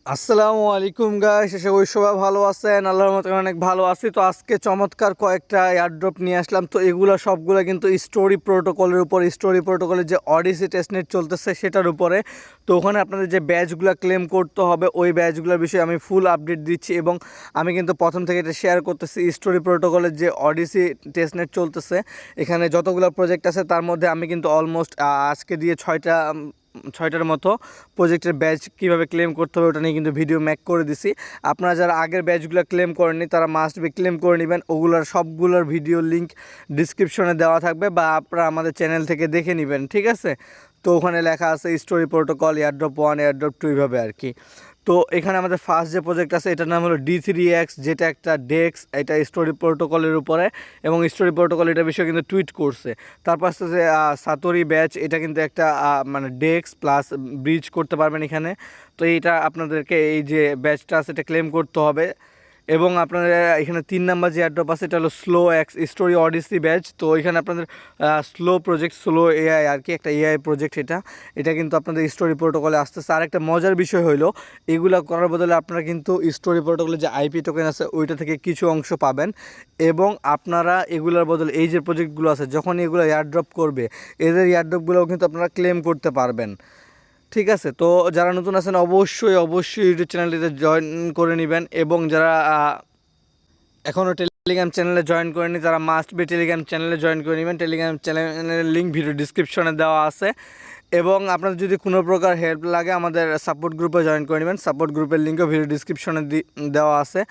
আসসালামু আলাইকুম গাইস, আশা করি সবাই ভালো আছেন। আল্লাহর মতো অনেক ভালো আছি। তো আজকে চমৎকার কয়েকটা এয়ারড্রপ নিয়ে আসলাম। তো এগুলো সবগুলো কিন্তু স্টোরি প্রোটোকলের উপর, স্টোরি প্রোটোকলের যে অডিসি টেস্টনেট চলতেছে সেটার উপরে। তো ওখানে আপনাদের যে ব্যাচগুলো ক্লেম করতে হবে ওই ব্যাচগুলোর বিষয়ে আমি ফুল আপডেট দিচ্ছি এবং আমি কিন্তু প্রথম থেকে এটা শেয়ার করতেছি। স্টোরি প্রোটোকলের যে অডিসি টেস্টনেট চলতেছে এখানে যতগুলো প্রজেক্ট আছে তার মধ্যে আমি কিন্তু অলমোস্ট আজকে দিয়ে ছয়টার মতো প্রজেক্টের ব্যাচ কীভাবে ক্লেম করতে হবে ওটা নিয়ে কিন্তু ভিডিও মেক করে দিছি। আপনারা যারা আগের ব্যাচগুলো ক্লেম করেননি তারা মাস্ট বি ক্লেম করে নেবেন। ওগুলোর সবগুলোর ভিডিও লিঙ্ক ডিসক্রিপশনে দেওয়া থাকবে বা আপনারা আমাদের চ্যানেল থেকে দেখে নেবেন, ঠিক আছে? তো ওখানে লেখা আছে স্টোরি প্রোটোকল এয়ারড্রপ 1 এয়ারড্রপ 2 এইভাবে আর কি। তো এখানে আমাদের ফার্স্ট যে প্রজেক্ট আছে এটার নাম হলো D3X, যেটা একটা ডেক্স, এটা স্টোরি প্রোটোকলের উপরে এবং স্টোরি প্রোটোকল এটা বিষয়ে কিন্তু টুইট করছে। তারপর আসতে যে সাতোরি ব্যাচ, এটা কিন্তু একটা মানে ডেক্স প্লাস ব্রিজ করতে পারবেন এখানে। তো এইটা আপনাদেরকে এই যে ব্যাচটা আছে এটা ক্লেম করতে হবে। এবং আপনাদের এখানে 3 নাম্বার যে এয়ারড্রপ আছে এটা হলো slow x story Odyssey batch. তো এখানে আপনাদের স্লো প্রজেক্ট, স্লো এআই আর কি, একটা এআই প্রজেক্ট। এটা কিন্তু আপনাদের স্টোরি প্রোটোকলে আসতেছে। আর একটা মজার বিষয় হলো এগুলো করার বদলে আপনারা কিন্তু স্টোরি প্রোটোকলে যে আইপি টোকেন আছে ওইটা থেকে কিছু অংশ পাবেন এবং আপনারা এগুলোর বদলে এই যে প্রজেক্টগুলো আছে যখন এগুলো এয়ারড্রপ করবে এদের এয়ারড্রপগুলোও কিন্তু আপনারা ক্লেম করতে পারবেন, ঠিক আছে? তো যারা নতুন আছেন অবশ্যই ইউটিউব চ্যানেলটিতে জয়েন করে নেবেন এবং যারা এখনও টেলিগ্রাম চ্যানেলে জয়েন করেনি তারা মাস্ট বি টেলিগ্রাম চ্যানেলে জয়েন করে নেবেন। টেলিগ্রাম চ্যানেলের লিঙ্ক ভিডিও ডিসক্রিপশনে দেওয়া আছে এবং আপনাদের যদি কোনো প্রকার হেল্প লাগে আমাদের সাপোর্ট গ্রুপে জয়েন করে নেবেন। সাপোর্ট গ্রুপের লিঙ্কও ভিডিও ডিসক্রিপশনে দেওয়া আছে।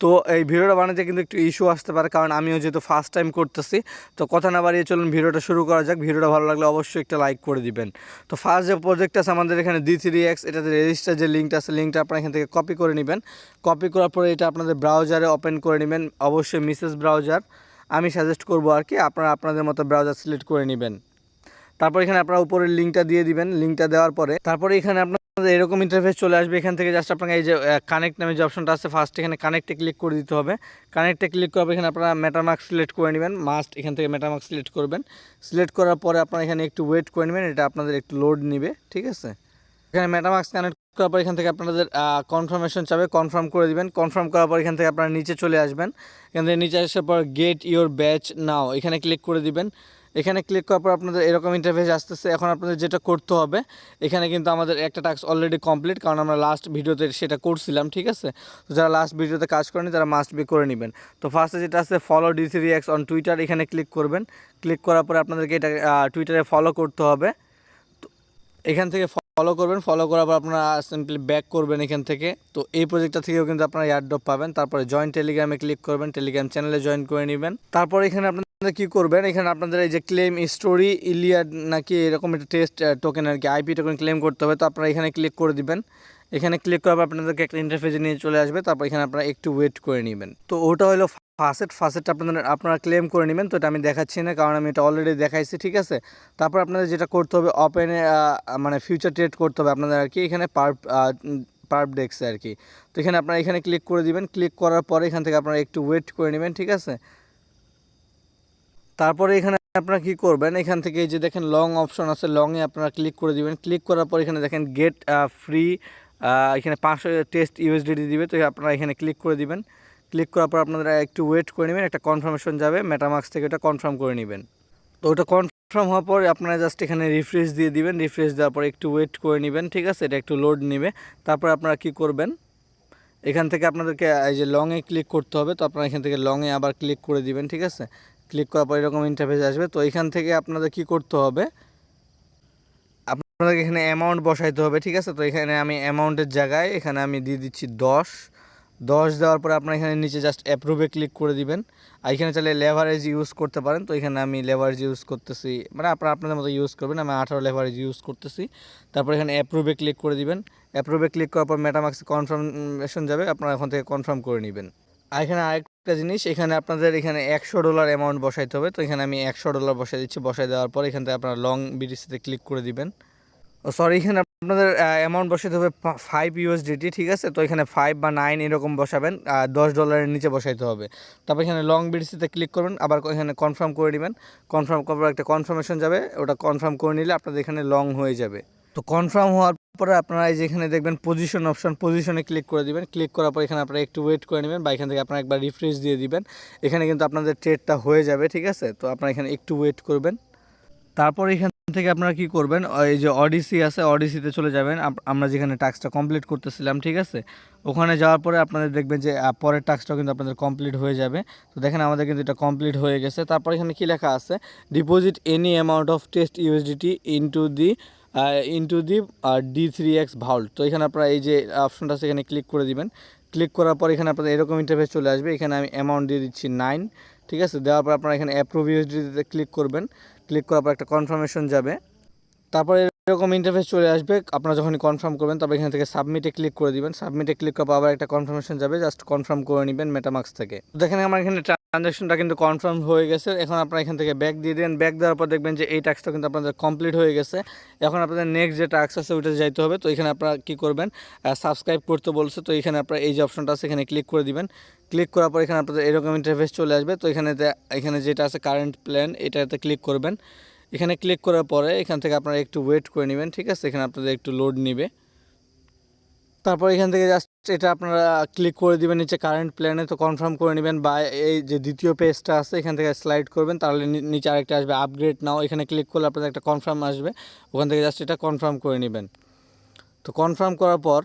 তো এই ভিডিওটা বানাতে কিন্তু একটু ইস্যু আসতে পারে কারণ আমিও যেহেতু ফার্স্ট টাইম করতেছি। তো কথা না বাড়িয়ে চলুন ভিডিওটা শুরু করা যাক। ভিডিওটা ভালো লাগলে অবশ্যই একটা লাইক করে দিবেন। তো ফার্স্ট যে প্রজেক্ট আছে আমাদের এখানে D3X, এটাতে রেজিস্টার যে লিঙ্কটা আছে লিঙ্কটা আপনারা এখান থেকে কপি করে নেবেন। কপি করার পরে এটা আপনাদের ব্রাউজারে ওপেন করে নেবেন, অবশ্যই মিসেস ব্রাউজার আমি সাজেস্ট করবো আর কি। আপনারা আপনাদের মতো ব্রাউজার সিলেক্ট করে নেবেন। তারপর এখানে আপনারা উপরের লিঙ্কটা দিয়ে দিবেন। লিঙ্কটা দেওয়ার পরে তারপরে এখানে আপনাদের এরকম ইন্টারফেস চলে আসবে। এখান থেকে জাস্ট আপনাকে এই যে কানেক্ট নামে যে অপশনটা আছে ফার্স্ট এখানে কানেক্টে ক্লিক করে দিতে হবে। কানেক্টে ক্লিক করার পর এখানে আপনারা মেটামাস্ক সিলেক্ট করে নেবেন। মাস্ট এখান থেকে মেটামাস্ক সিলেক্ট করবেন। সিলেক্ট করার পরে আপনারা এখানে একটু ওয়েট করে নেবেন, এটা আপনাদের একটু লোড নেবে, ঠিক আছে? এখানে মেটামাস্ক কানেক্ট করার পর এখান থেকে আপনাদের কনফার্মেশন চাবে, কনফার্ম করে দিবেন। কনফার্ম করার পর এখান থেকে আপনারা নিচে চলে আসবেন। এখান থেকে নিচে আসার পর গেট ইওর ব্যাচ নাও এখানে ক্লিক করে দিবেন। এখানে ক্লিক করার পর আপনাদের এরকম ইন্টারফেস আসতেছে। এখন আপনাদের যেটা করতে হবে, এখানে কিন্তু আমাদের একটা টাস্ক অলরেডি কমপ্লিট কারণ আমরা লাস্ট ভিডিওতে সেটা করছিলাম, ঠিক আছে? তো যারা লাস্ট ভিডিওতে কাজ করেনি তারা মাস্ট বি করে নেবেন। তো ফার্স্টে যেটা আছে ফলো D3X অন টুইটার, এখানে ক্লিক করবেন। ক্লিক করার পরে আপনাদেরকে এটা টুইটারে ফলো করতে হবে। তো এখান থেকে ফলো করবেন। ফলো করার পর আপনারা সিম্পলি ব্যাক করবেন এখান থেকে। তো এই প্রজেক্টটা থেকেও কিন্তু আপনারা এয়ারড্রপ পাবেন। তারপরে জয়েন টেলিগ্রামে ক্লিক করবেন, টেলিগ্রাম চ্যানেলে জয়েন করে নেবেন। তারপর এখানে আপনারা কী করবেন, এখানে আপনাদের এই যে ক্লেম স্টোরি ইলিয়াড নাকি এরকম একটা টেস্ট টোকেন আর কি আইপি টোকেন ক্লেম করতে হবে। তো আপনারা এখানে ক্লিক করে দিবেন। এখানে ক্লিক করার পর আপনাদেরকে একটা ইন্টারফেসে নিয়ে চলে আসবে। তারপর এখানে আপনারা একটু ওয়েট করে নেবেন। তো ওটা হলো ফার্স্টটা আপনারা ক্লেম করে নেবেন। তো এটা আমি দেখাচ্ছি না কারণ আমি এটা অলরেডি দেখাইছি, ঠিক আছে? তারপর আপনাদের যেটা করতে হবে ওপেনে মানে ফিউচার ট্রেড করতে হবে আপনাদের আর কি, এখানে পার্প ডেক্সে আর কি। তো এখানে আপনারা এখানে ক্লিক করে দিবেন। ক্লিক করার পরে এখান থেকে আপনারা একটু ওয়েট করে নেবেন, ঠিক আছে? তারপরে এখানে আপনারা কী করবেন, এখান থেকে এই যে দেখেন লং অপশন আছে, লংয়ে আপনারা ক্লিক করে দিবেন। ক্লিক করার পর এখানে দেখেন গেট ফ্রি, এখানে 500 টেস্ট ইউএসডিটি দিবে। তো আপনারা এখানে ক্লিক করে দিবেন। ক্লিক করার পর আপনারা একটু ওয়েট করে নেবেন, একটা কনফার্মেশন যাবে মেটামাস্ক থেকে, ওটা কনফার্ম করে নেবেন। তো ওটা কনফার্ম হওয়ার পর আপনারা জাস্ট এখানে রিফ্রেশ দিয়ে দিবেন। রিফ্রেশ দেওয়ার পর একটু ওয়েট করে নেবেন, ঠিক আছে? এটা একটু লোড নেবে। তারপর আপনারা কী করবেন, এখান থেকে আপনাদেরকে এই যে লংয়ে ক্লিক করতে হবে। তো আপনারা এখান থেকে লংয়ে আবার ক্লিক করে দিবেন, ঠিক আছে? ক্লিক করার পর এরকম ইন্টারফেস আসবে। তো এখান থেকে আপনাদের কি করতে হবে, আপনাদেরকে এখানে অ্যামাউন্ট বসাইতে হবে, ঠিক আছে? তো এখানে আমি অ্যামাউন্টের জায়গায় এখানে আমি দিয়ে দিচ্ছি 10 দেওয়ার পরে আপনারা এখানে নিচে জাস্ট অ্যাপ্রুভে ক্লিক করে দিবেন। আর এখানে চাইলে লেভারেজ ইউজ করতে পারেন। তো এখানে আমি লেভারেজ ইউজ করতেছি, মানে আপনারা আপনাদের মতো ইউজ করবেন। আমি 18 লেভারেজ ইউজ করতেছি। তারপর এখানে অ্যাপ্রুভে ক্লিক করে দিবেন। অ্যাপ্রুভে ক্লিক করার পর মেটামাস্ক কনফার্মেশন যাবে, আপনারা এখন থেকে কনফার্ম করে নেবেন। আর এখানে আরেকটা জিনিস, এখানে আপনাদের এখানে $100 অ্যামাউন্ট বসাইতে হবে। তো এখানে আমি $100 বসাই দিচ্ছি। বসাই দেওয়ার পর এখান থেকে আপনারা লং বিডিসিতে ক্লিক করে দিবেন। সরি, এখানে আপনাদের অ্যামাউন্ট বসাতে হবে 5 ইউএসডিটি, ঠিক আছে? তো এখানে 5 বা 9 এরকম বসাবেন, $10 নিচে বসাইতে হবে। তারপর এখানে লং বিডিসিতে ক্লিক করবেন, আবার এখানে কনফার্ম করে নেবেন। কনফার্ম করার একটা কনফার্মেশন যাবে, ওটা কনফার্ম করে নিলে আপনাদের এখানে লং হয়ে যাবে। তো কনফার্ম হওয়ার পরে আপনারা এই যে এখানে দেখবেন পজিশন অপশন, পজিশনে ক্লিক করে দিবেন। ক্লিক করার পর এখানে আপনারা একটু ওয়েট করে নেবেন বা এখান থেকে আপনারা একবার রিফ্রেশ দিয়ে দিবেন। এখানে কিন্তু আপনাদের ট্রেডটা হয়ে যাবে, ঠিক আছে। তো আপনারা এখানে একটু ওয়েট করবেন। তারপর এখান থেকে আপনারা কি করবেন, এই যে অডিসি আছে, অডিসিতে চলে যাবেন। আমরা যেখানে টাস্কটা কমপ্লিট করতেছিলাম, ঠিক আছে, ওখানে যাওয়ার পরে আপনাদের দেখবেন যে পরের টাস্কটাও কিন্তু আপনাদের কমপ্লিট হয়ে যাবে। তো দেখেন আমাদের কিন্তু এটা কমপ্লিট হয়ে গেছে। তারপর এখানে কি লেখা আছে, deposit any amount of test USDT into the D3X ভাউল্ট। তো এখানে আপনারা এই যে অপশনটা আছে এখানে ক্লিক করে দিবেন। ক্লিক করার পর এখানে আপনাদের এরকম ইন্টারফেস চলে আসবে। এখানে আমি অ্যামাউন্ট দিয়ে দিচ্ছি 9, ঠিক আছে। দেওয়ার পর আপনারা এখানে অ্যাপ্রুভ ইউএসডিতে ক্লিক করবেন। ক্লিক করার পর একটা কনফার্মেশন যাবে। তারপরে এরকম ইন্টারফেস চলে আসবে। আপনারা যখনই কনফার্ম করবেন তারপর এখান থেকে সাবমিটে ক্লিক করে দিবেন। সাবমিটে ক্লিক করার পর আবার একটা কনফার্মেশন যাবে, জাস্ট কনফার্ম করে নেবেন মেটামাক্স থেকে। দেখেন আমার এখানে ট্রানজাকশনটা কিন্তু কনফার্ম হয়ে গেছে। এখন আপনারা এখান থেকে ব্যাক দিয়ে দেন। ব্যাক দেওয়ার পর দেখবেন যে এই টাস্কটা কিন্তু আপনাদের কমপ্লিট হয়ে গেছে। এখন আপনাদের নেক্সট যে টাস্ক আছে ওইটাতে যাইতে হবে। তো এখানে আপনারা কী করবেন, সাবস্ক্রাইব করতে বলছে। তো এখানে আপনারা এই যে অপশনটা আছে এখানে ক্লিক করে দিবেন। ক্লিক করার পর এখানে আপনাদের এরকম ইন্টারফেস চলে আসবে। তো এখানে যেটা আছে কারেন্ট প্ল্যান, এটাতে ক্লিক করবেন। এখানে ক্লিক করার পরে এখান থেকে আপনারা একটু ওয়েট করে নেবেন, ঠিক আছে। এখানে আপনাদের একটু লোড নেবে। তারপর এখান থেকে জাস্ট এটা আপনারা ক্লিক করে দিবেন নিচে কারেন্ট প্ল্যানে। তো কনফার্ম করে নেবেন বা এই যে দ্বিতীয় পেজটা আছে এখান থেকে স্লাইড করবেন, তাহলে নিচে আরেকটা আসবে আপগ্রেড নাও। এখানে ক্লিক করলে আপনাদের একটা কনফার্ম আসবে, ওখান থেকে জাস্ট এটা কনফার্ম করে নেবেন। তো কনফার্ম করার পর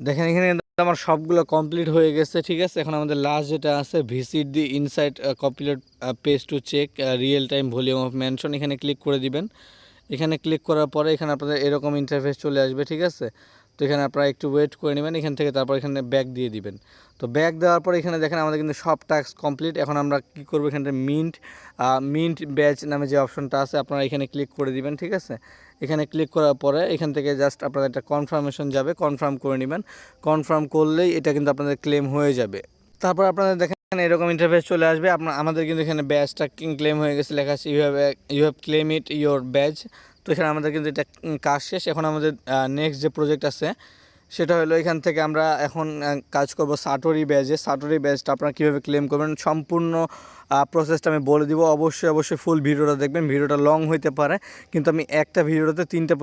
দেখেন এখানে আমার সবগুলো কমপ্লিট হয়ে গেছে, ঠিক আছে। এখন আমাদের লাস্ট যেটা আছে visit the insight complete page to check real time volume of mention, এখানে ক্লিক করে দিবেন। এখানে ক্লিক করার পরে এখানে আপনাদের এরকম ইন্টারফেস চলে আসবে, ঠিক আছে। তো এখানে আপনারা একটু ওয়েট করে নেবেন এখান থেকে। তারপর এখানে ব্যাক দিয়ে দিবেন। তো ব্যাক দেওয়ার পরে এখানে দেখেন আমাদের কিন্তু সব টাস্ক কমপ্লিট। এখন আমরা কী করবো, এখানে মিন্ট ব্যাচ নামে যে অপশনটা আছে আপনারা এখানে ক্লিক করে দিবেন, ঠিক আছে। এখানে ক্লিক করার পরে এখান থেকে জাস্ট আপনাদের একটা কনফার্মেশন যাবে, কনফার্ম করে নেবেন। কনফার্ম করলেই এটা কিন্তু আপনাদের ক্লেম হয়ে যাবে। তারপর আপনাদের দেখেন এরকম ইন্টারফেস চলে আসবে। আমাদের কিন্তু এখানে ব্যাচটা ক্লেম হয়ে গেছে, লেখা আছে you have claimed your badge. তো এখানে আমাদের কিন্তু এটা কাজ শেষ। এখন আমাদের নেক্সট যে প্রজেক্ট আছে সেটা হলো এখান থেকে আমরা এখন কাজ করব সাটোরি ব্যাচে। সাটোরি ব্যাচটা আপনারা কীভাবে ক্লেম করবেন সম্পূর্ণ প্রসেসটা আমি বলে দিব। অবশ্যই ফুল ভিডিওটা দেখবেন। ভিডিওটা লং হইতে পারে, কিন্তু আমি একটা ভিডিওতে তিনটা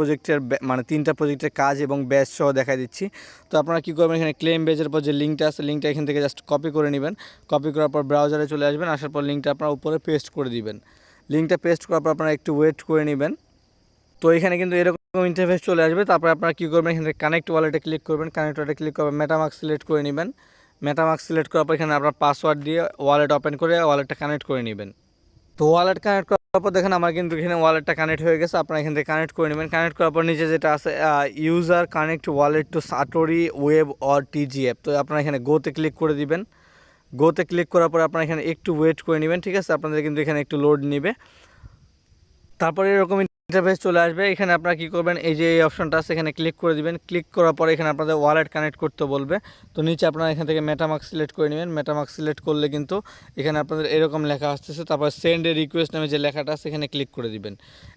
প্রজেক্টের কাজ এবং ব্যাচ সহ দেখা দিচ্ছি। তো আপনারা কী করবেন, এখানে ক্লেম ব্যাচের পর যে লিঙ্কটা আছে লিঙ্কটা এখান থেকে জাস্ট কপি করে নেবেন। কপি করার পর ব্রাউজারে চলে আসবেন। আসার পর লিঙ্কটা আপনারা উপরে পেস্ট করে দিবেন। লিঙ্কটা পেস্ট করার পর আপনারা একটু ওয়েট করে নেবেন। তো এখানে কিন্তু এরকম ইন্টারফেস চলে আসবে। তারপরে আপনারা কী করবেন, এখানে কানেক্ট ওয়ালেটে ক্লিক করবেন। কানেক্ট ওয়ালেটে ক্লিক করবেন, মেটামাস্ক সিলেক্ট করে নেবেন। মেটামাস্ক সিলেক্ট করার পর এখানে আপনার পাসওয়ার্ড দিয়ে ওয়ালেট ওপেন করে ওয়ালেটটা কানেক্ট করে নেবেন। তো ওয়ালেট কানেক্ট করার পর দেখেন আমার কিন্তু এখানে ওয়ালেটটা কানেক্ট হয়ে গেছে। আপনারা এখান থেকে কানেক্ট করে নেবেন। কানেক্ট করার পর নিচে যেটা আছে user connect wallet to Satori web or TG app, তো আপনারা এখানে গোতে ক্লিক করে দিবেন। গোতে ক্লিক করার পর আপনারা এখানে একটু ওয়েট করে নেবেন, ঠিক আছে। আপনাদের কিন্তু এখানে একটু লোড নেবে। তারপরে এরকম ইন্টারফেস চলে আসবে। এখানে আপনারা কী করবেন, এই যে এই অপশনটা আছে এখানে ক্লিক করে দিবেন। ক্লিক করার পরে এখানে আপনাদের ওয়ালেট কানেক্ট করতে বলবে। তো নিচে আপনারা এখান থেকে মেটামাস্ক সিলেক্ট করে নেবেন। মেটামাস্ক সিলেক্ট করলে কিন্তু এখানে আপনাদের এরকম লেখা আসতেছে। তারপর সেন্ড এ রিকোয়েস্ট নামে যে লেখাটা আছে এখানে ক্লিক করে দিবেন।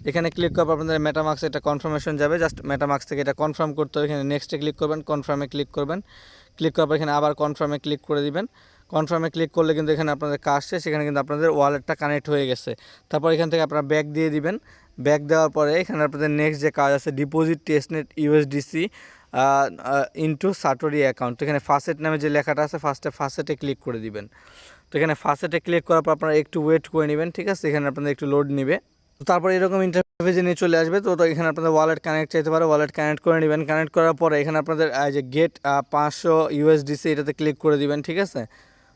এখানে ক্লিক করার পর আপনাদের মেটামাস্ক একটা কনফার্মেশন যাবে, জাস্ট মেটামাস্ক থেকে এটা কনফার্ম করতে হবে। এখানে নেক্সটে ক্লিক করবেন, কনফার্মে ক্লিক করবেন। ক্লিক করার পর এখানে আবার কনফার্মে ক্লিক করে দিবেন। কনফার্মে ক্লিক করলে কিন্তু এখানে আপনাদের কাজ শেষ। সেখানে কিন্তু আপনাদের ওয়ালেটটা কানেক্ট হয়ে গেছে। তারপর এখান থেকে আপনারা ব্যাক দিয়ে দিবেন। ব্যাক দেওয়ার পরে এখানে আপনাদের নেক্সট যে কাজ আছে deposit testnet USDC into Satori account. তো এখানে ফার্স্টেট নামে যে লেখাটা আছে ফার্স্টেটে ক্লিক করে দিবেন। তো এখানে ফার্স্টেটে ক্লিক করার পর আপনারা একটু ওয়েট করে নেবেন, ঠিক আছে। এখানে আপনাদের একটু লোড নেবে। তো তারপর এরকম ইন্টারফেসে নিয়ে চলে আসবে। তো এখানে আপনাদের ওয়ালেট কানেক্ট চাইতে পারে, ওয়ালেট কানেক্ট করে নেবেন। কানেক্ট করার পরে এখানে আপনাদের যে গেট 500 ইউএসডিসি এটাতে ক্লিক করে দিবেন, ঠিক আছে।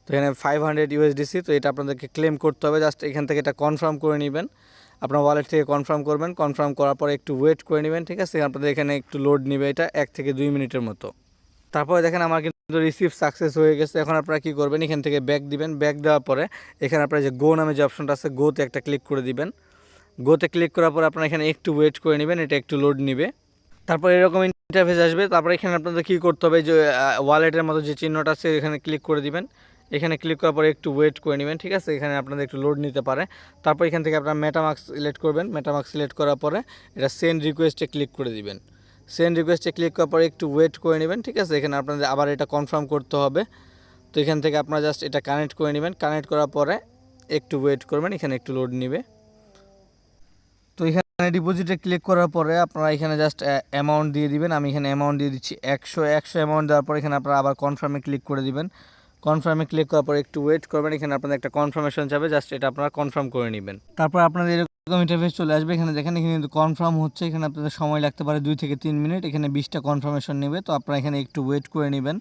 তো এখানে 500 ইউএসডিসি, তো এটা আপনাদেরকে ক্লেম করতে হবে। জাস্ট এখান থেকে এটা কনফার্ম করে নেবেন। আপনার ওয়ালেট থেকে কনফার্ম করবেন। কনফার্ম করার পরে একটু ওয়েট করে নেবেন, ঠিক আছে। আপনাদের এখানে একটু লোড নেবে, এটা 1 থেকে 2 মিনিটের মতো। তারপরে দেখেন আমার কিন্তু রিসিভ সাকসেস হয়ে গেছে। এখন আপনারা কী করবেন, এখান থেকে ব্যাক দিবেন। ব্যাক দেওয়ার পরে এখানে আপনারা যে গো নামে যে অপশনটা আছে গোতে একটা ক্লিক করে দিবেন। গোতে ক্লিক করার পর আপনারা এখানে একটু ওয়েট করে নেবেন, এটা একটু লোড নেবে। তারপর এরকম ইন্টারফেস আসবে। তারপরে এখানে আপনাদের কী করতে হবে, যে ওয়ালেটের মতো যে চিহ্নটা আছে এখানে ক্লিক করে দিবেন। এখানে ক্লিক করার পরে একটু ওয়েট করে নেবেন, ঠিক আছে। এখানে আপনাদের একটু লোড নিতে পারে। তারপর এখান থেকে আপনারা মেটামাস্ক সিলেক্ট করবেন। মেটামাস্ক সিলেক্ট করার পরে এটা সেন্ড রিকোয়েস্টে ক্লিক করে দিবেন। সেন্ড রিকোয়েস্টে ক্লিক করার পরে একটু ওয়েট করে নেবেন, ঠিক আছে। এখানে আপনাদের আবার এটা কনফার্ম করতে হবে। তো এখান থেকে আপনারা জাস্ট এটা কানেক্ট করে নেবেন। কানেক্ট করার পরে একটু ওয়েট করবেন, এখানে একটু লোড নেবে। তো এখানে ডিপোজিটে ক্লিক করার পরে আপনারা এখানে জাস্ট অ্যামাউন্ট দিয়ে দিবেন। আমি এখানে অ্যামাউন্ট দিয়ে দিচ্ছি 100 অ্যামাউন্ট দেওয়ার পর এখানে আপনারা আবার কনফার্মে ক্লিক করে দিবেন। কনফার্মে ক্লিক করার পর একটু ওয়েট করবেন, এখানে আপনাদের একটা কনফার্মেশন যাবে, জাস্ট এটা আপনারা কনফার্ম করে নেবেন। তারপর আপনাদের এরকম ইন্টারফেস চলে আসবে। এখানে দেখেন এখানে কিন্তু কনফার্ম হচ্ছে, এখানে আপনাদের সময় লাগতে পারে 2 থেকে 3 মিনিট। এখানে 20টা কনফার্মেশন নেবে, তো আপনারা এখানে একটু ওয়েট করে নেবেন।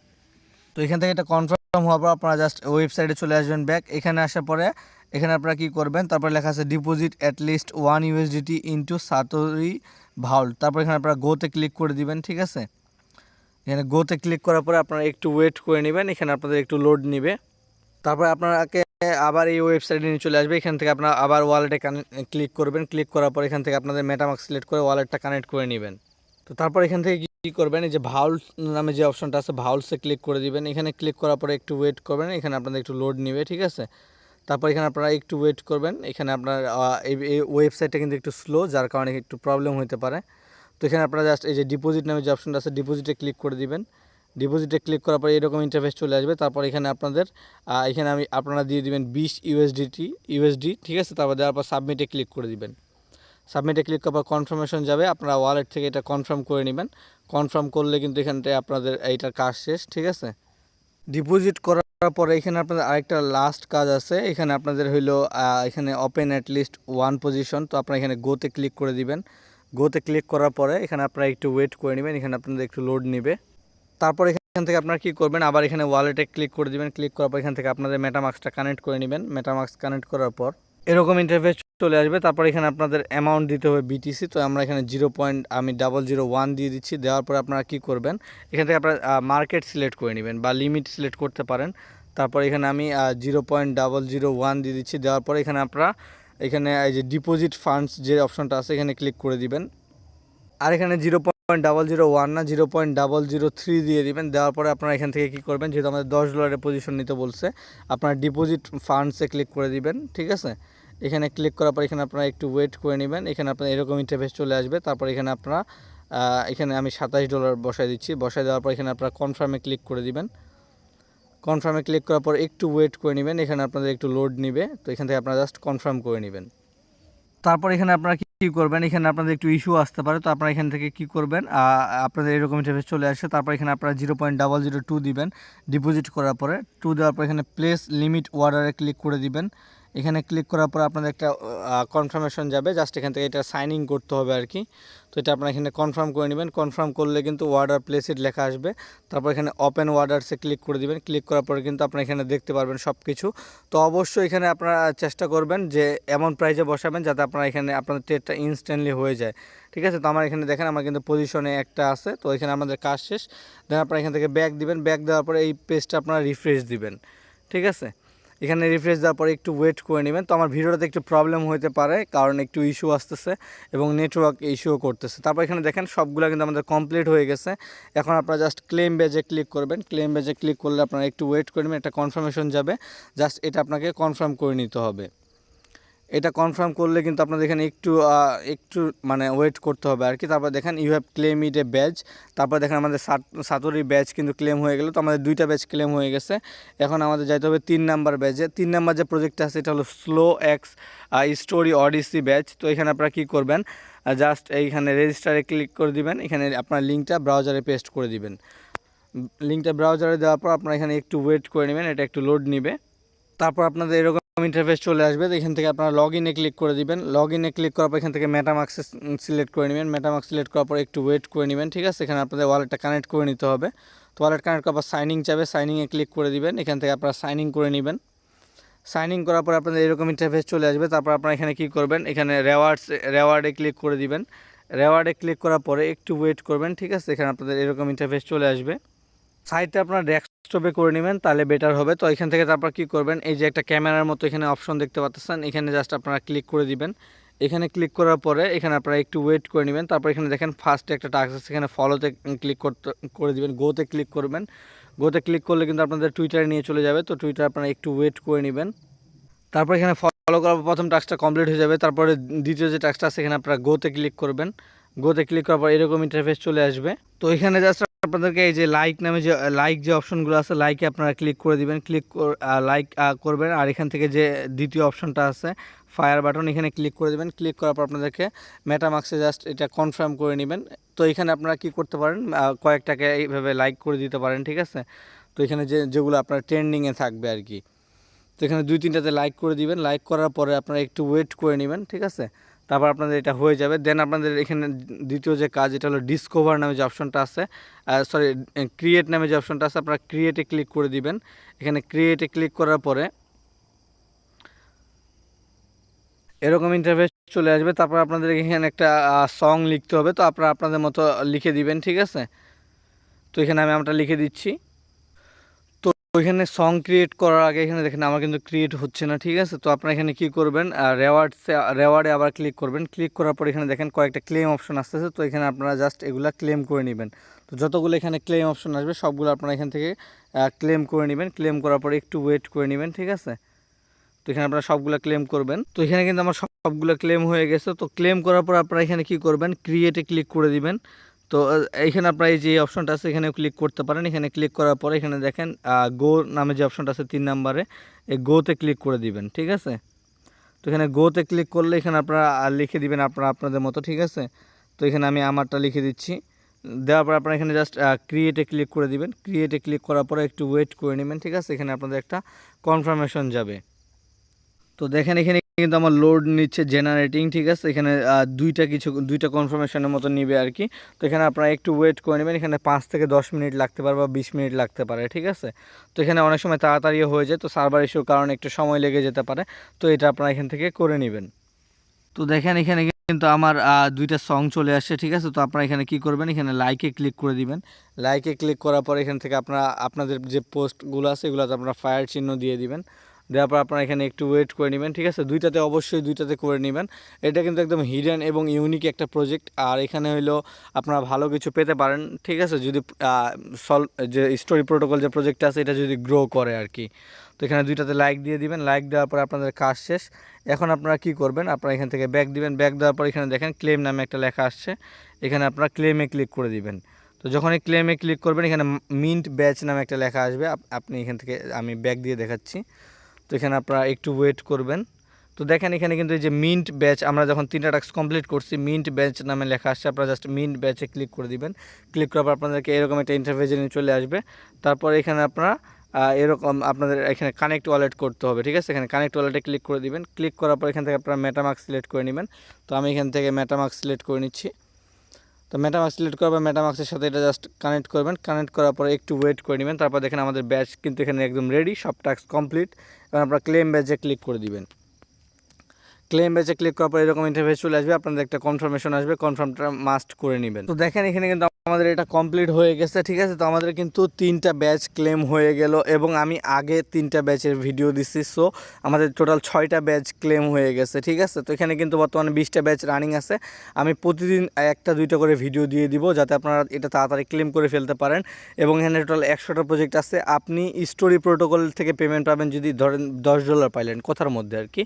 তো এখান থেকে এটা কনফার্ম হওয়ার পর আপনারা জাস্ট ওয়েবসাইটে চলে আসবেন ব্যাক। এখানে আসার পরে এখানে আপনারা কী করবেন, তারপর লেখা আছে ডিপোজিট অ্যাটলিস্ট 1 USDT ইন্টু সাতোরি ভাউল্ট। তারপর এখানে আপনারা গোতে ক্লিক করে দিবেন, ঠিক আছে। এখানে গোতে ক্লিক করার পরে আপনারা একটু ওয়েট করে নেবেন, এখানে আপনাদের একটু লোড নেবে। তারপর আপনাকে আবার এই ওয়েবসাইটে নিয়ে চলে আসবে। এখান থেকে আপনারা আবার ওয়ালেটে ক্লিক করবেন। ক্লিক করার পর এখান থেকে আপনাদের মেটামাস্ক সিলেক্ট করে ওয়ালেটটা কানেক্ট করে নেবেন। তো তারপর এখান থেকে কী করবেন, এই যে ভাউলস নামে যে অপশনটা আছে ভাউলসে ক্লিক করে দিবেন। এখানে ক্লিক করার পরে একটু ওয়েট করবেন, এখানে আপনাদের একটু লোড নেবে, ঠিক আছে। তারপর এখানে আপনারা একটু ওয়েট করবেন। এখানে আপনার এই ওয়েবসাইটটা কিন্তু একটু স্লো, যার কারণে একটু প্রবলেম হতে পারে। তো এখানে আপনারা জাস্ট এই যে ডিপোজিট নামে যে অপশনটা আছে ডিপোজিটে ক্লিক করে দিবেন। ডিপোজিটে ক্লিক করার পরে এরকম ইন্টারফেস চলে আসবে। তারপর এখানে আপনারা দিয়ে দিবেন 20 ইউএসডি, ঠিক আছে। তারপর দেওয়ার পর সাবমিটে ক্লিক করে দিবেন। সাবমিটে ক্লিক করার পর কনফার্মেশন যাবে, আপনারা ওয়ালেট থেকে এটা কনফার্ম করে নেবেন। কনফার্ম করলে কিন্তু এখানটায় আপনাদের এইটার কাজ শেষ, ঠিক আছে। ডিপোজিট করার পরে এখানে আপনাদের আরেকটা লাস্ট কাজ আছে। এখানে আপনাদের হইলো এখানে ওপেন অ্যাটলিস্ট 1 পজিশন। তো আপনারা এখানে গোতে ক্লিক করে দিবেন। গোতে ক্লিক করার পরে এখানে আপনারা একটু ওয়েট করে নেবেন, এখানে আপনাদের একটু লোড নেবে। তারপর এখান থেকে আপনারা কী করবেন, আবার এখানে ওয়ালেটে ক্লিক করে দিবেন। ক্লিক করার পর এখান থেকে আপনাদের মেটামাস্কটা কানেক্ট করে নেবেন। মেটামাস্ক কানেক্ট করার পর এরকম ইন্টারফেস চলে আসবে। তারপর এখানে আপনাদের অ্যামাউন্ট দিতে হবে বিটিসি। তো আমরা এখানে 0.001 দিয়ে দিচ্ছি। দেওয়ার পর আপনারা কী করবেন, এখান থেকে আপনারা মার্কেট সিলেক্ট করে নেবেন বা লিমিট সিলেক্ট করতে পারেন। তারপর এখানে আমি 0.001 দিয়ে দিচ্ছি। দেওয়ার পরে এখানে আপনারা এখানে এই যে ডিপোজিট ফান্ডস যে অপশনটা আছে এখানে ক্লিক করে দিবেন। আর এখানে 0.001 না 0.003 দিয়ে দিবেন। দেওয়ার পরে আপনারা এখান থেকে কী করবেন, যেহেতু আমাদের $10 পজিশন নিতে বলছে, আপনারা ডিপোজিট ফান্ডসে ক্লিক করে দিবেন, ঠিক আছে। এখানে ক্লিক করার পর এখানে আপনারা একটু ওয়েট করে নেবেন। এখানে আপনার এরকম ইন্টারফেস চলে আসবে। তারপর এখানে আপনারা এখানে আমি $27 বসাই দিচ্ছি। বসাই দেওয়ার পর এখানে আপনারা কনফার্মে ক্লিক করে দিবেন। কনফার্মে ক্লিক করার পর একটু ওয়েট করে নেবেন, এখানে আপনাদের একটু লোড নেবে। তো এখান থেকে আপনারা জাস্ট কনফার্ম করে নেবেন। তারপর এখানে আপনারা কী করবেন, এখানে আপনাদের একটু ইস্যু আসতে পারে। তো আপনারা এখান থেকে কী করবেন, আপনাদের এরকম ইন্টারফেস চলে আসে। তারপর এখানে আপনারা 0.002 দিবেন ডিপোজিট করার পরে। 2 দেওয়ার পর এখানে প্লেস লিমিট অর্ডারে ক্লিক করে দিবেন। এখানে ক্লিক করার পর আপনাদের একটা কনফার্মেশন যাবে, জাস্ট এখান থেকে এটা সাইন ইন করতে হবে আর কি। তো এটা আপনারা এখানে কনফার্ম করে নেবেন। কনফার্ম করলে কিন্তু অর্ডার প্লেসিড লেখা আসবে। তারপর এখানে ওপেন অর্ডারসে ক্লিক করে দিবেন। ক্লিক করার পরে কিন্তু আপনারা এখানে দেখতে পারবেন সব কিছু। তো অবশ্যই এখানে আপনারা চেষ্টা করবেন যে এমন প্রাইজে বসাবেন যাতে আপনারা এখানে আপনাদের ট্রেডটা ইনস্ট্যান্টলি হয়ে যায়, ঠিক আছে। তো আমার এখানে দেখেন আমার কিন্তু পজিশনে একটা আছে। তো এখানে আমাদের কাজ শেষ। দেন আপনারা এখান থেকে ব্যাক দিবেন। ব্যাক দেওয়ার পরে এই পেজটা আপনারা রিফ্রেশ দিবেন, ঠিক আছে। এখানে রিফ্রেশ দেওয়ার পরে একটু ওয়েট করে নেবেন। তো আমার ভিডিওটাতে একটু প্রবলেম হতে পারে, কারণ একটু ইস্যু আসতেছে এবং নেটওয়ার্ক ইস্যুও করতেছে। তারপর এখানে দেখেন সবগুলো কিন্তু আমাদের কমপ্লিট হয়ে গেছে। এখন আপনারা জাস্ট ক্লেম বেজে ক্লিক করবেন। ক্লেম বেজে ক্লিক করলে আপনারা একটু ওয়েট করে নেবেন, একটা কনফার্মেশন যাবে, জাস্ট এটা আপনাকে কনফার্ম করে নিতে হবে। এটা কনফার্ম করলে কিন্তু আপনাদের এখানে একটু মানে ওয়েট করতে হবে আর কি। তারপর দেখেন you have claimed a badge. তারপর দেখেন আমাদের সাতোরি ব্যাচ কিন্তু ক্লেম হয়ে গেল। তো আমাদের 2টা ব্যাচ ক্লেম হয়ে গেছে। এখন আমাদের যাইতে হবে 3 নাম্বার ব্যাচে। 3 নাম্বার যে প্রজেক্টটা আছে এটা হলো slow x story Odyssey batch. তো এখানে আপনারা কী করবেন, জাস্ট এইখানে রেজিস্টারে ক্লিক করে দিবেন। এখানে আপনার লিঙ্কটা ব্রাউজারে পেস্ট করে দিবেন। লিঙ্কটা ব্রাউজারে দেওয়ার পর আপনারা এখানে একটু ওয়েট করে নেবেন, এটা একটু লোড নেবে। তারপর আপনাদের এরকম ইন্টারফেস চলে আসবে। এখান থেকে আপনারা লগ ইনে ক্লিক করে দিবেন। লগ ইনে ক্লিক করার পর এখান থেকে মেটামাস্ক সিলেক্ট করে নেবেন। মেটামাস্ক সিলেক্ট করার পর একটু ওয়েট করে নেবেন, ঠিক আছে। এখানে আপনাদের ওয়ালেটটা কানেক্ট করে নিতে হবে। তো ওয়ালেট কানেক্ট করার পর সাইনিং চাবে, সাইনিংয়ে ক্লিক করে দিবেন। এখান থেকে আপনারা সাইনিং করে নেবেন। সাইনিং করার পর আপনাদের এরকম ইন্টারফেস চলে আসবে। তারপর আপনারা এখানে কী করবেন, এখানে রেওয়ার্ডে ক্লিক করে দিবেন। রেওয়ার্ডে ক্লিক করার পরে একটু ওয়েট করবেন, ঠিক আছে। এখানে আপনাদের এরকম ইন্টারফেস চলে আসবে। সাইটটা আপনার ডেস্কটপে করে নেবেন, তাহলে বেটার হবে। তো এখান থেকে তারপর কী করবেন, এই যে একটা ক্যামেরার মতো এখানে অপশন দেখতে পাচ্ছেন, এখানে জাস্ট আপনারা ক্লিক করে দিবেন। এখানে ক্লিক করার পরে এখানে আপনারা একটু ওয়েট করে নেবেন। তারপর এখানে দেখেন ফার্স্টে একটা টাস্ক আছে, এখানে ফলোতে ক্লিক করে দিবেন। গোতে ক্লিক করবেন। গোতে ক্লিক করলে কিন্তু আপনাদের টুইটারে নিয়ে চলে যাবে। তো টুইটার আপনারা একটু ওয়েট করে নেবেন। তারপর এখানে ফলো করার পর প্রথম টাস্কটা কমপ্লিট হয়ে যাবে। তারপরে দ্বিতীয় যে টাস্কটা আছে এখানে আপনারা গোতে ক্লিক করবেন। গোতে ক্লিক করার পর এরকম ইন্টারফেস চলে আসবে। তো এখানে জাস্ট আপনাদেরকে এই যে লাইক নামে যে লাইক যে অপশনগুলো আছে, লাইকে আপনারা ক্লিক করে দিবেন, লাইক করবেন। আর এখান থেকে যে দ্বিতীয় অপশনটা আছে ফায়ার বাটন, এখানে ক্লিক করে দিবেন। ক্লিক করার পর আপনাদেরকে মেটামাক্সে জাস্ট এটা কনফার্ম করে নেবেন। তো এখানে আপনারা কি করতে পারেন, কয়েকটাকে এইভাবে লাইক করে দিতে পারেন, ঠিক আছে। তো এখানে যেগুলো আপনার ট্রেন্ডিংয়ে থাকবে আর কি, তো এখানে 2-3টাতে লাইক করে দিবেন। লাইক করার পরে আপনারা একটু ওয়েট করে নেবেন, ঠিক আছে। তারপর আপনাদের এটা হয়ে যাবে। দেন আপনাদের এখানে দ্বিতীয় যে কাজ, এটা হলো ডিসকভার নামে যে অপশনটা আছে, সরি ক্রিয়েট নামে যে অপশনটা আছে, আপনারা ক্রিয়েটে ক্লিক করে দিবেন। এখানে ক্রিয়েটে ক্লিক করার পরে এরকম ইন্টারফেস চলে আসবে। তারপর আপনাদের এখানে একটা সং লিখতে হবে, তো আপনারা আপনাদের মতো লিখে দিবেন, ঠিক আছে। তো এখানে আমি আমটা লিখে দিচ্ছি। তো ওইখানে সং ক্রিয়েট করার আগে এখানে দেখেন আমার কিন্তু ক্রিয়েট হচ্ছে না, ঠিক আছে। তো আপনারা এখানে কি করবেন, রেওয়ার্ডে আবার ক্লিক করবেন। ক্লিক করার পর এখানে দেখেন কয়েকটা ক্লেম অপশন আসতেছে, তো এখানে আপনারা জাস্ট এগুলা ক্লেম করে নেবেন। তো যতগুলো এখানে ক্লেম অপশন আসবে সবগুলো আপনারা এখান থেকে ক্লেম করে নেবেন। ক্লেম করার পরে একটু ওয়েট করে নেবেন, ঠিক আছে। তো এখানে আপনারা সবগুলো ক্লেম করবেন। তো এখানে কিন্তু আমার সবগুলো ক্লেম হয়ে গেছে। তো ক্লেম করার পর আপনারা এখানে কি করবেন, ক্রিয়েটে ক্লিক করে দিবেন। তো এইখানে আপনারা এই যে অপশনটা আছে এখানে ক্লিক করতে পারেন। এখানে ক্লিক করার পরে এখানে দেখেন গো নামে যে অপশনটা আছে 3 নম্বরে, এই গোতে ক্লিক করে দিবেন, ঠিক আছে। তো এখানে গোতে ক্লিক করলে এখানে আপনারা লিখে দিবেন আপনারা আপনাদের মতো, ঠিক আছে। তো এখানে আমি আমারটা লিখে দিচ্ছি। দেওয়ার পর আপনারা এখানে জাস্ট ক্রিয়েটে ক্লিক করে দিবেন। ক্রিয়েটে ক্লিক করার পরে একটু ওয়েট করে নেবেন, ঠিক আছে। এখানে আপনাদের একটা কনফার্মেশন যাবে। তো দেখেন এখানে কিন্তু আমার লোড নিচ্ছে জেনারেটিং, ঠিক আছে। এখানে দুইটা কনফার্মেশনের মতো নিবে আর কি। তো এখানে আপনারা একটু ওয়েট করে নেবেন। এখানে 5 থেকে 10 মিনিট লাগতে পারে বা 20 মিনিট লাগতে পারে, ঠিক আছে। তো এখানে অনেক সময় তাড়াতাড়িও হয়ে যায়, তো সার্ভার ইস্যুর কারণে একটু সময় লেগে যেতে পারে। তো এটা আপনারা এখান থেকে করে নেবেন। তো দেখেন এখানে কিন্তু আমার 2টা সং চলে আসছে, ঠিক আছে। তো আপনারা এখানে কি করবেন, এখানে লাইকে ক্লিক করে দিবেন। লাইকে ক্লিক করার পর এখান থেকে আপনাদের যে পোস্টগুলো আছে এগুলোতে আপনারা ফায়ার চিহ্ন দিয়ে দিবেন। দেওয়ার পর আপনারা এখানে একটু ওয়েট করে নেবেন, ঠিক আছে। অবশ্যই দুইটাতে করে নেবেন। এটা কিন্তু একদম হিডেন এবং ইউনিক একটা প্রজেক্ট। আর এখানে হইলো আপনারা ভালো কিছু পেতে পারেন, ঠিক আছে, যদি যে স্টোরি প্রোটোকল যে প্রজেক্টটা আছে এটা যদি গ্রো করে আর কি। তো এখানে দুইটাতে লাইক দিয়ে দিবেন। লাইক দেওয়ার পর আপনাদের কাজ শেষ। এখন আপনারা কি করবেন, আপনারা এখান থেকে ব্যাক দিবেন। ব্যাক দেওয়ার পর এখানে দেখেন ক্লেম নামে একটা লেখা আসছে, এখানে আপনারা ক্লেমে ক্লিক করে দিবেন। তো যখনই ক্লেমে ক্লিক করবেন এখানে মিন্ট ব্যাচ নামে একটা লেখা আসবে। আপনি এখান থেকে, আমি ব্যাক দিয়ে দেখাচ্ছি। তো এখানে আপনারা একটু ওয়েট করবেন। তো দেখেন এখানে কিন্তু এই যে মিন্ট ব্যাচ, আমরা যখন 3টা টাস্ক কমপ্লিট করছি মিন্ট ব্যাচ নামে লেখা আসছে। আপনারা জাস্ট মিন্ট ব্যাচে ক্লিক করে দিবেন। ক্লিক করার পর আপনাদেরকে এরকম একটা ইন্টারফেসে নিয়ে চলে আসবে। তারপর এখানে আপনারা এরকম আপনাদের এখানে কানেক্ট ওয়ালেট করতে হবে, ঠিক আছে। এখানে কানেক্ট ওয়ালেটে ক্লিক করে দিবেন। ক্লিক করার পর এখান থেকে আপনারা মেটামাস্ক সিলেক্ট করে নেবেন। তো আমি এখান থেকে মেটামাস্ক সিলেক্ট করে নিচ্ছি। তো মেটামাস্ক সিলেক্ট করার পর মেটামাস্কের সাথে এটা জাস্ট কানেক্ট করবেন। কানেক্ট করার পরে একটু ওয়েট করে নেবেন। তারপর দেখেন আমাদের ব্যাচ কিন্তু এখানে একদম রেডি, সব টাস্ক কমপ্লিট। এবার আপনারা ক্লেম ব্যাচে ক্লিক করে দিবেন। ক্লেম ব্যাচে ক্লিক করার পর এরকম ইন্টারফেস চলে আসবে, আপনাদের একটা কনফার্মেশন আসবে, কনফার্মটা মাস্ট করে নেবেন। তো দেখেন এখানে কিন্তু আমাদের এটা কমপ্লিট হয়ে গেছে, ঠিক আছে। তো আমাদের কিন্তু 3টা ব্যাচ ক্লেম হয়ে গেল এবং আমি আগে 3টা ব্যাচের ভিডিও দিচ্ছি। সো আমাদের টোটাল 6টা ব্যাচ ক্লেম হয়ে গেছে, ঠিক আছে। তো এখানে কিন্তু বর্তমানে 20টা ব্যাচ রানিং আছে। আমি প্রতিদিন 1টা 2টা করে ভিডিও দিয়ে দিব যাতে আপনারা এটা তাড়াতাড়ি ক্লেম করে ফেলতে পারেন। এবং এখানে টোটাল 100টা প্রজেক্ট আছে। আপনি স্টোরি প্রোটোকল থেকে পেমেন্ট পাবেন যদি ধরেন $10 পাইলেন, কথার মধ্যে আর কি।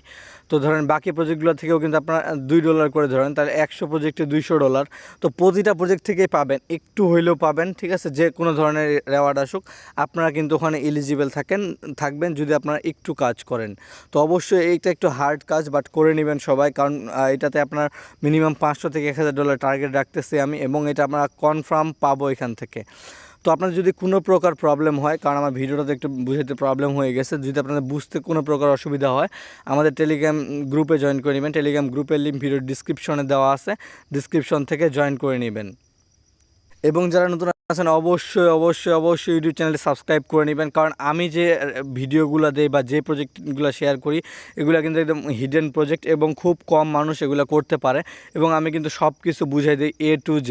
তো ধরেন বাকি প্রজেক্টগুলো থেকেও কিন্তু আপনারা $2 করে ধরেন, তাহলে 100 প্রজেক্টে $200। তো প্রতিটা প্রজেক্ট থেকেই পাবেন, একটু হইলেও পাবেন, ঠিক আছে। যে কোনো ধরনের রেওয়ার্ড আসুক আপনারা কিন্তু ওখানে এলিজিবল থাকবেন যদি আপনারা একটু কাজ করেন। তো অবশ্যই এইটা একটু হার্ড কাজ, বাট করে নেবেন সবাই, কারণ এটাতে আপনার মিনিমাম $500 থেকে $1000 টার্গেট রাখতেছি আমি, এবং এটা আমরা কনফার্ম পাবো এখান থেকে। তো আপনাদের যদি কোনো প্রকার প্রবলেম হয়, কারণ আমার ভিডিওটাতে একটু বুঝতে প্রবলেম হয়ে গেছে, যদি আপনাদের বুঝতে কোনো প্রকার অসুবিধা হয় আমাদের টেলিগ্রাম গ্রুপে জয়েন করে নেবেন। টেলিগ্রাম গ্রুপের লিঙ্ক ভিডিওর ডিসক্রিপশনে দেওয়া আছে, ডিসক্রিপশন থেকে জয়েন করে নেবেন। এবং যারা নতুন আছেন অবশ্যই অবশ্যই অবশ্যই ইউটিউব চ্যানেলটি সাবস্ক্রাইব করে নেবেন, কারণ আমি যে ভিডিওগুলো দেই বা যে প্রজেক্টগুলো শেয়ার করি এগুলো কিন্তু একদম হিডেন প্রজেক্ট এবং খুব কম মানুষ এগুলো করতে পারে। এবং আমি কিন্তু সব কিছু বুঝাই দিই A to Z।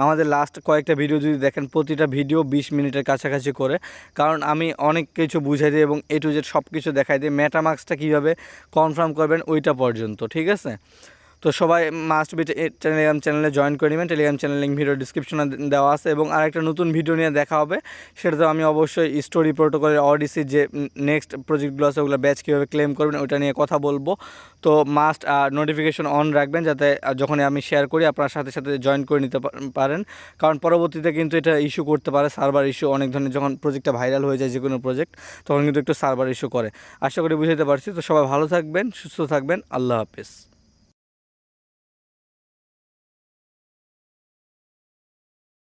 আমাদের লাস্ট কয়েকটা ভিডিও যদি দেখেন প্রতিটা ভিডিও 20 মিনিটের কাছাকাছি করে, কারণ আমি অনেক কিছু বুঝাই দিই এবং A to Z সব কিছু দেখাই দিই। মেটামাস্কটা কীভাবে কনফার্ম করবেন ওইটা পর্যন্ত, ঠিক আছে। তো তো সবাই মাস্ট বি টেলিগ্রাম চ্যানেলে জয়েন করে নেবেন। টেলিগ্রাম চ্যানেল লিঙ্ক ভিডিও ডিসক্রিপশনে দেওয়া আছে। এবং আরেকটা নতুন ভিডিও নিয়ে দেখা হবে, সেটাতে আমি অবশ্যই স্টোরি প্রোটোকলের অডিসি যে নেক্সট প্রজেক্টগুলো আছে ওগুলো ব্যাচ কীভাবে ক্লেম করবেন ওটা নিয়ে কথা বলবো। তো মাস্ট নোটিফিকেশন অন রাখবেন, যাতে যখনই আমি শেয়ার করি আপনার সাথে সাথে জয়েন করে নিতে পারেন। কারণ পরবর্তীতে কিন্তু এটা ইস্যু করতে পারে, সার্ভার ইস্যু অনেক ধরনের, যখন প্রজেক্টটা ভাইরাল হয়ে যায় যে কোনো প্রজেক্ট তখন কিন্তু একটু সার্ভার ইস্যু করে। আশা করি বুঝতে পারছি। তো সবাই ভালো থাকবেন, সুস্থ থাকবেন, আল্লাহ হাফেজ।